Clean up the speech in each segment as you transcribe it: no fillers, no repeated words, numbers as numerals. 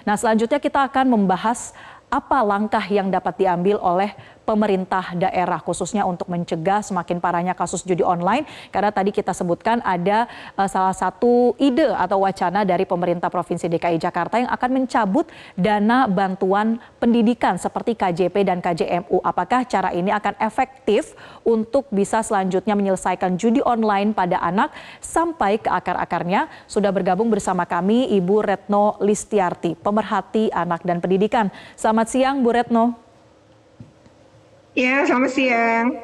Nah, selanjutnya kita akan membahas apa langkah yang dapat diambil oleh pemerintah daerah khususnya untuk mencegah semakin parahnya kasus judi online, karena tadi kita sebutkan ada salah satu ide atau wacana dari pemerintah Provinsi DKI Jakarta yang akan mencabut dana bantuan pendidikan seperti KJP dan KJMU. Apakah cara ini akan efektif untuk bisa selanjutnya menyelesaikan judi online pada anak sampai ke akar-akarnya? Sudah bergabung bersama kami Ibu Retno Listiarti, pemerhati anak dan pendidikan. Selamat siang Bu Retno. Ya, selamat siang.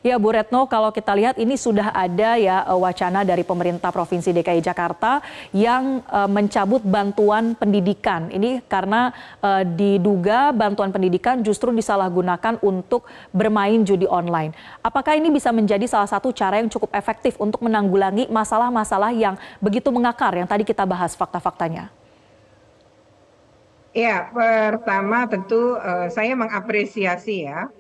Ya Bu Retno, kalau kita lihat ini sudah ada ya wacana dari pemerintah Provinsi DKI Jakarta yang mencabut bantuan pendidikan. Ini karena diduga bantuan pendidikan justru disalahgunakan untuk bermain judi online. Apakah ini bisa menjadi salah satu cara yang cukup efektif untuk menanggulangi masalah-masalah yang begitu mengakar yang tadi kita bahas fakta-faktanya? Ya, pertama tentu saya mengapresiasi ya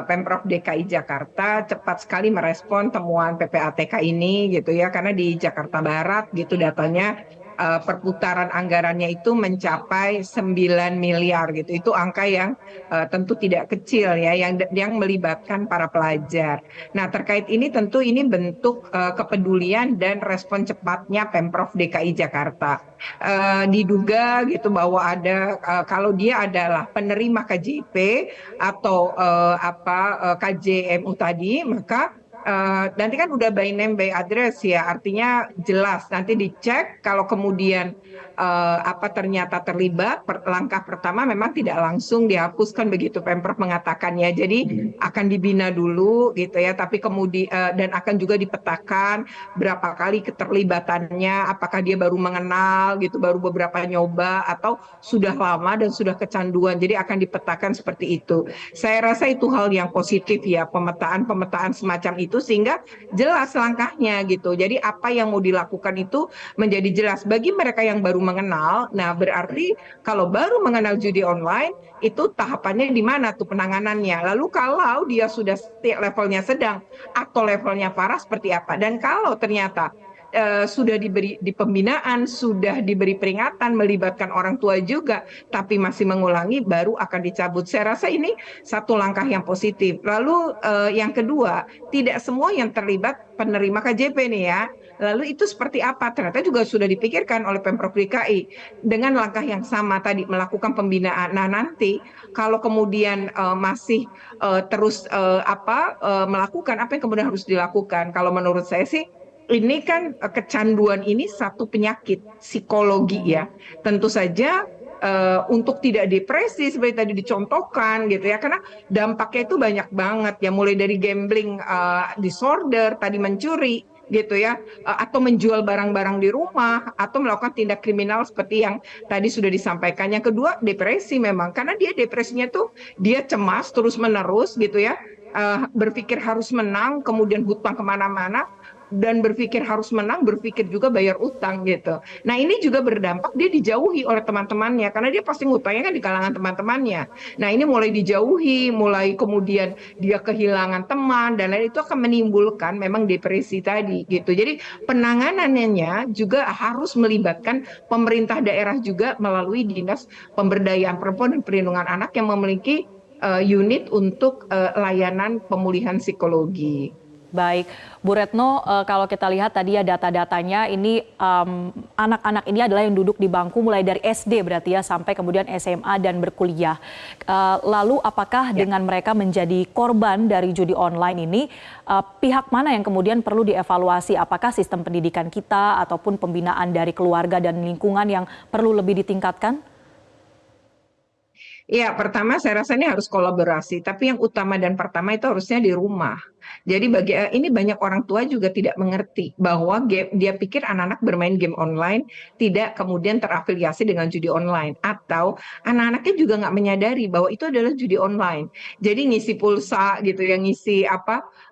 Pemprov DKI Jakarta cepat sekali merespon temuan PPATK ini gitu ya, karena di Jakarta Barat gitu datanya perputaran anggarannya itu mencapai 9 miliar gitu. Itu angka yang tentu tidak kecil ya, yang melibatkan para pelajar. Nah, terkait ini tentu ini bentuk kepedulian dan respon cepatnya Pemprov DKI Jakarta. Diduga gitu bahwa ada kalau dia adalah penerima KJP atau KJMU tadi, maka nanti kan udah by name by address ya, artinya jelas nanti dicek kalau kemudian ternyata terlibat. Langkah pertama memang tidak langsung dihapuskan begitu Pemprov mengatakannya, jadi akan dibina dulu gitu ya, tapi kemudian dan akan juga dipetakan berapa kali keterlibatannya, apakah dia baru mengenal gitu, baru beberapa nyoba atau sudah lama dan sudah kecanduan, jadi akan dipetakan seperti itu. Saya rasa itu hal yang positif ya, pemetaan semacam itu sehingga jelas langkahnya gitu. Jadi apa yang mau dilakukan itu menjadi jelas bagi mereka yang baru mengenal. Nah, berarti kalau baru mengenal judi online itu tahapannya di mana tuh penanganannya. Lalu kalau dia sudah levelnya sedang atau levelnya parah seperti apa. Dan kalau ternyata sudah diberi di pembinaan, sudah diberi peringatan, melibatkan orang tua juga, tapi masih mengulangi, baru akan dicabut. Saya rasa ini satu langkah yang positif. Lalu yang kedua, tidak semua yang terlibat penerima KJP nih ya. Lalu itu seperti apa? Ternyata juga sudah dipikirkan oleh Pemprov DKI dengan langkah yang sama tadi, melakukan pembinaan. Nah, nanti kalau kemudian masih terus melakukan apa yang kemudian harus dilakukan. Kalau menurut saya sih ini kan kecanduan ini satu penyakit psikologi ya. Tentu saja untuk tidak depresi seperti tadi dicontohkan gitu ya, karena dampaknya itu banyak banget ya, mulai dari gambling disorder, tadi mencuri gitu ya, atau menjual barang-barang di rumah, atau melakukan tindak kriminal seperti yang tadi sudah disampaikan. Yang kedua, depresi memang, karena dia depresinya tuh dia cemas terus-menerus gitu ya, berpikir harus menang, kemudian hutang kemana-mana, dan berpikir harus menang, berpikir juga bayar utang gitu. Nah, ini juga berdampak dia dijauhi oleh teman-temannya, karena dia pasti ngutangnya kan di kalangan teman-temannya. Nah, ini mulai dijauhi, mulai kemudian dia kehilangan teman, dan lain itu akan menimbulkan memang depresi tadi gitu. Jadi penanganannya juga harus melibatkan pemerintah daerah juga melalui Dinas Pemberdayaan Perempuan dan Perlindungan Anak yang memiliki unit untuk layanan pemulihan psikologi. Baik, Bu Retno, kalau kita lihat tadi ya data-datanya ini anak-anak ini adalah yang duduk di bangku mulai dari SD berarti ya sampai kemudian SMA dan berkuliah. Lalu apakah dengan mereka menjadi korban dari judi online ini, pihak mana yang kemudian perlu dievaluasi? Apakah sistem pendidikan kita ataupun pembinaan dari keluarga dan lingkungan yang perlu lebih ditingkatkan? Ya, pertama saya rasa ini harus kolaborasi, tapi yang utama dan pertama itu harusnya di rumah. Jadi ini banyak orang tua juga tidak mengerti bahwa dia pikir anak-anak bermain game online tidak kemudian terafiliasi dengan judi online, atau anak-anaknya juga nggak menyadari bahwa itu adalah judi online. Jadi ngisi pulsa gitu ya, ngisi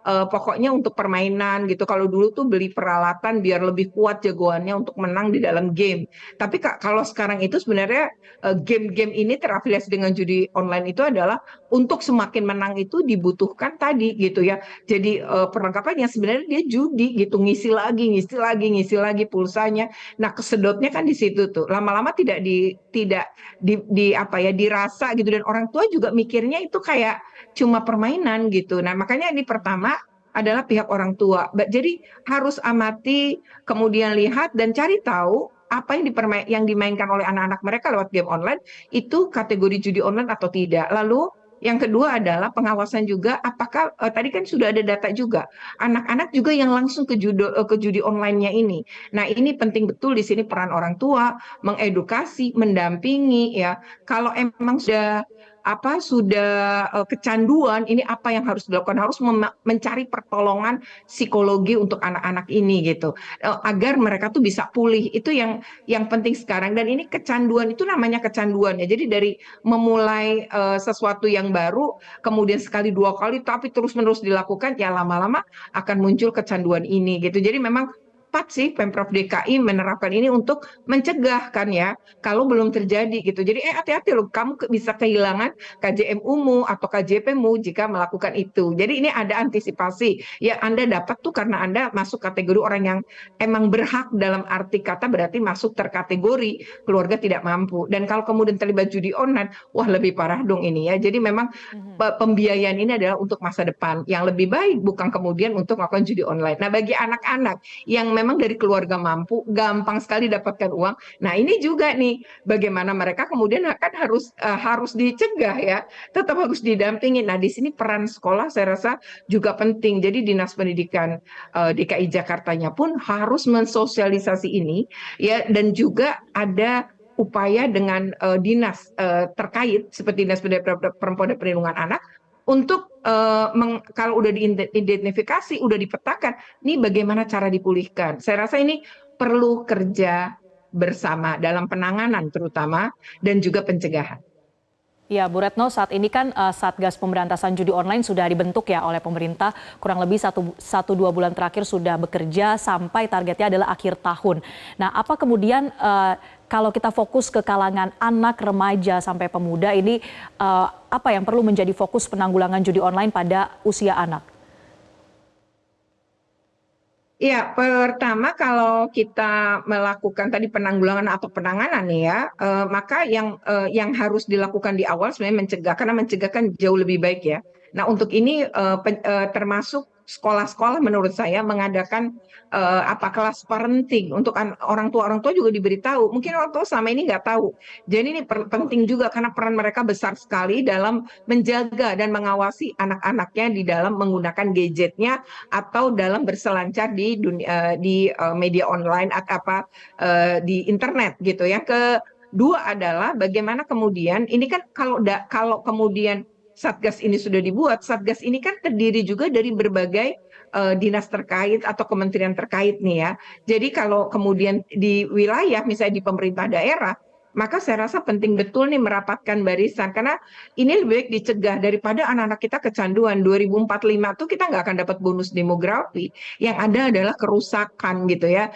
pokoknya untuk permainan gitu. Kalau dulu tuh beli peralatan biar lebih kuat jagoannya untuk menang di dalam game. Tapi kalau sekarang itu sebenarnya game-game ini terafiliasi dengan judi online itu adalah untuk semakin menang itu dibutuhkan tadi gitu ya, jadi perlengkapan yang sebenarnya dia judi gitu, ngisi lagi pulsanya. Nah, kesedotnya kan di situ tuh. Lama-lama tidak di apa ya, dirasa gitu, dan orang tua juga mikirnya itu kayak cuma permainan gitu. Nah, makanya ini pertama adalah pihak orang tua. Jadi harus amati, kemudian lihat dan cari tahu apa yang dimainkan oleh anak-anak mereka lewat game online itu kategori judi online atau tidak. Lalu yang kedua adalah pengawasan juga, apakah tadi kan sudah ada data juga anak-anak juga yang langsung ke judi online-nya ini. Nah, ini penting betul di sini peran orang tua mengedukasi, mendampingi ya. Kalau emang sudah kecanduan, ini apa yang harus dilakukan? Harus mencari pertolongan psikologi untuk anak-anak ini gitu, agar mereka tuh bisa pulih. Itu yang penting sekarang. Dan ini kecanduan itu namanya kecanduan ya. Jadi dari memulai sesuatu yang baru, kemudian sekali dua kali, tapi terus-menerus dilakukan, ya lama-lama akan muncul kecanduan ini gitu. Jadi memang tepat sih Pemprov DKI menerapkan ini untuk mencegah kan ya, kalau belum terjadi gitu. Jadi hati-hati loh, kamu bisa kehilangan KJMU-mu atau KJP-mu jika melakukan itu. Jadi ini ada antisipasi. Ya Anda dapat tuh karena Anda masuk kategori orang yang emang berhak, dalam arti kata berarti masuk terkategori keluarga tidak mampu. Dan kalau kemudian terlibat judi online, wah lebih parah dong ini ya. Jadi memang pembiayaan ini adalah untuk masa depan yang lebih baik, bukan kemudian untuk melakukan judi online. Nah, bagi anak-anak yang memang dari keluarga mampu, gampang sekali dapatkan uang. Nah, ini juga nih bagaimana mereka kemudian akan harus dicegah ya, tetap harus didampingi. Nah, di sini peran sekolah saya rasa juga penting. Jadi Dinas Pendidikan DKI Jakartanya pun harus mensosialisasi ini ya, dan juga ada upaya dengan dinas terkait seperti Dinas Perempuan dan Perlindungan Anak untuk kalau udah diidentifikasi, udah dipetakan, nih bagaimana cara dipulihkan. Saya rasa ini perlu kerja bersama dalam penanganan terutama dan juga pencegahan. Ya, Bu Retno, saat ini kan Satgas Pemberantasan Judi Online sudah dibentuk ya oleh pemerintah. Kurang lebih 1-2 bulan terakhir sudah bekerja sampai targetnya adalah akhir tahun. Nah, apa kemudian kalau kita fokus ke kalangan anak, remaja, sampai pemuda ini, apa yang perlu menjadi fokus penanggulangan judi online pada usia anak? Ya, pertama kalau kita melakukan tadi penanggulangan atau penanganan nih ya, maka yang harus dilakukan di awal sebenarnya mencegah, karena mencegah kan jauh lebih baik ya. Nah, untuk ini termasuk sekolah-sekolah menurut saya mengadakan kelas parenting untuk orang tua juga diberitahu. Mungkin orang tua selama ini nggak tahu. Jadi ini penting juga karena peran mereka besar sekali dalam menjaga dan mengawasi anak-anaknya di dalam menggunakan gadgetnya atau dalam berselancar di media online atau di internet gitu ya. Kedua adalah bagaimana kemudian ini kan kalau kemudian Satgas ini sudah dibuat, Satgas ini kan terdiri juga dari berbagai dinas terkait atau kementerian terkait nih ya. Jadi kalau kemudian di wilayah misalnya di pemerintah daerah, maka saya rasa penting betul nih merapatkan barisan, karena ini lebih baik dicegah daripada anak-anak kita kecanduan. 2045 tuh kita nggak akan dapat bonus demografi, yang ada adalah kerusakan gitu ya,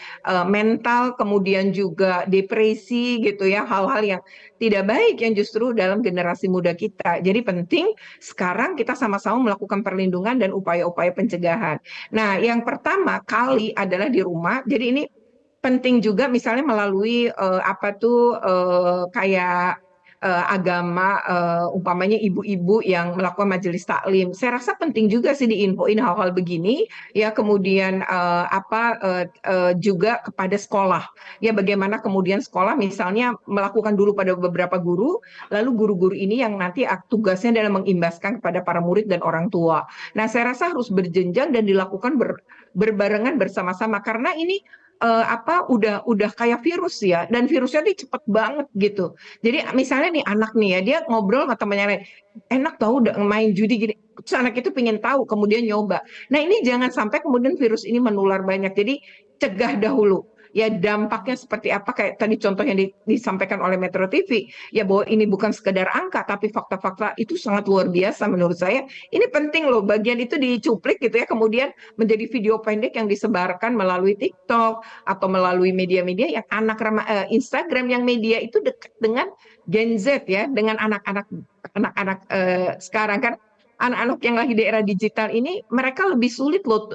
mental, kemudian juga depresi gitu ya, hal-hal yang tidak baik yang justru dalam generasi muda kita. Jadi penting sekarang kita sama-sama melakukan perlindungan dan upaya-upaya pencegahan. Nah, yang pertama kali adalah di rumah. Jadi ini penting juga misalnya melalui kayak agama, umpamanya ibu-ibu yang melakukan majelis taklim. Saya rasa penting juga sih diinfoin hal-hal begini ya, kemudian juga kepada sekolah. Ya bagaimana kemudian sekolah misalnya melakukan dulu pada beberapa guru, lalu guru-guru ini yang nanti tugasnya adalah mengimbaskan kepada para murid dan orang tua. Nah, saya rasa harus berjenjang dan dilakukan berbarengan bersama-sama, karena ini udah kayak virus ya, dan virusnya ini cepet banget gitu. Jadi misalnya nih anak nih ya, dia ngobrol sama temannya lain, enak tahu udah main judi gini, terus anak itu pengen tahu kemudian nyoba. Nah, ini jangan sampai kemudian virus ini menular banyak. Jadi cegah dahulu ya, dampaknya seperti apa, kayak tadi contoh yang disampaikan oleh Metro TV ya, bahwa ini bukan sekedar angka tapi fakta-fakta itu sangat luar biasa menurut saya. Ini penting loh, bagian itu dicuplik gitu ya, kemudian menjadi video pendek yang disebarkan melalui TikTok atau melalui media-media yang Instagram, yang media itu dekat dengan Gen Z ya, dengan anak-anak sekarang kan anak-anak yang lagi di era digital ini mereka lebih sulit loh,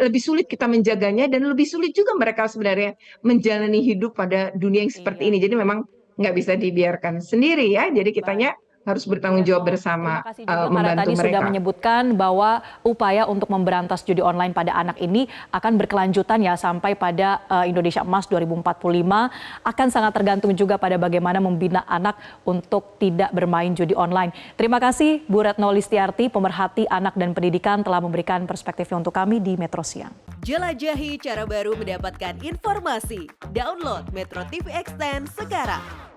lebih sulit kita menjaganya dan lebih sulit juga mereka sebenarnya menjalani hidup pada dunia yang seperti Iya, ini. Jadi memang nggak bisa dibiarkan sendiri ya. Jadi baik. kitanya harus Bu bertanggung jawab Retno, bersama, terima kasih juga karena membantu tadi sudah mereka. menyebutkan bahwa upaya untuk memberantas judi online pada anak ini akan berkelanjutan ya sampai pada Indonesia Emas 2045, akan sangat tergantung juga pada bagaimana membina anak untuk tidak bermain judi online. Terima kasih Bu Retno Listiarti, pemerhati anak dan pendidikan, telah memberikan perspektifnya untuk kami di Metro Siang. Jelajahi cara baru mendapatkan informasi. Download Metro TV Extend sekarang.